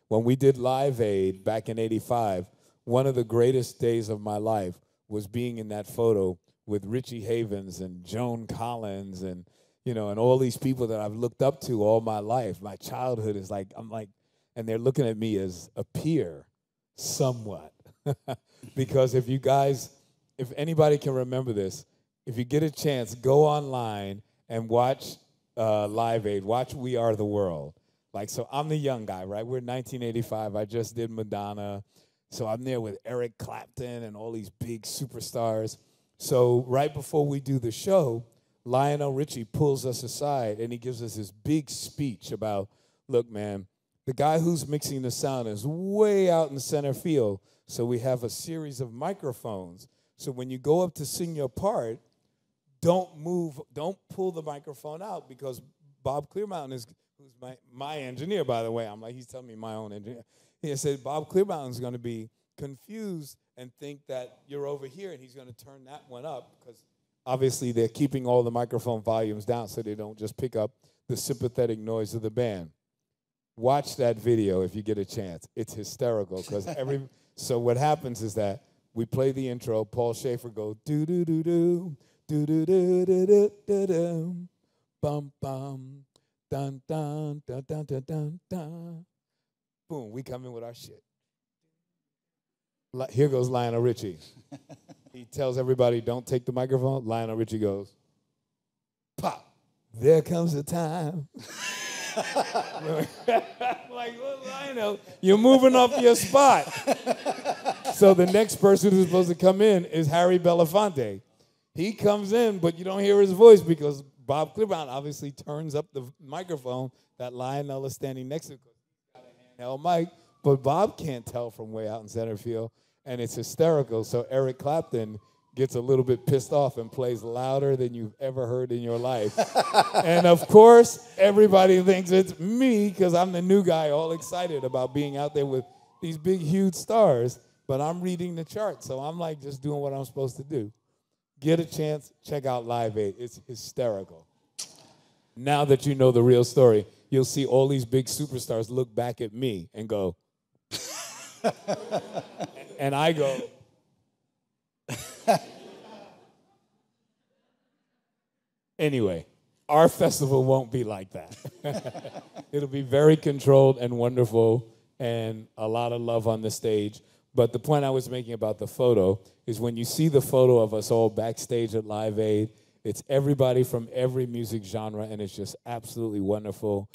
When we did Live Aid back in '85, one of the greatest days of my life was being in that photo with Richie Havens and Joan Collins and, and all these people that I've looked up to all my life. My childhood is like, and they're looking at me as a peer somewhat. Because if anybody can remember this, if you get a chance, go online and watch Live Aid, watch We Are the World. So I'm the young guy, right? We're 1985. I just did Madonna. So I'm there with Eric Clapton and all these big superstars. So right before we do the show, Lionel Richie pulls us aside and he gives us this big speech about, look, man, the guy who's mixing the sound is way out in center field. So we have a series of microphones. So when you go up to sing your part, don't pull the microphone out, because Bob Clearmountain who's my engineer, by the way. He's telling me my own engineer. He said, Bob Clearmountain's going to be confused and think that you're over here, and he's going to turn that one up, because obviously they're keeping all the microphone volumes down so they don't just pick up the sympathetic noise of the band. Watch that video if you get a chance. It's hysterical, because so what happens is that we play the intro, Paul Schaefer goes, do-do-do-do, do-do-do-do-do-do, bum-bum, dun-dun, dun-dun-dun-dun, dun. Boom, we come in with our shit. Here goes Lionel Richie. He tells everybody, don't take the microphone. Lionel Richie goes, pop. There comes a time. Well, Lionel, you're moving off your spot. So the next person who's supposed to come in is Harry Belafonte. He comes in, but you don't hear his voice because Bob Clearmountain obviously turns up the microphone that Lionel is standing next to. He's got a handheld mic, but Bob can't tell from way out in center field, and it's hysterical. So Eric Clapton gets a little bit pissed off and plays louder than you've ever heard in your life. And of course, everybody thinks it's me because I'm the new guy all excited about being out there with these big, huge stars, but I'm reading the chart, so I'm just doing what I'm supposed to do. Get a chance, check out Live Aid. It's hysterical. Now that you know the real story, you'll see all these big superstars look back at me and go, and I go, anyway, our festival won't be like that. It'll be very controlled and wonderful and a lot of love on the stage. But the point I was making about the photo is when you see the photo of us all backstage at Live Aid, it's everybody from every music genre, and it's just absolutely wonderful.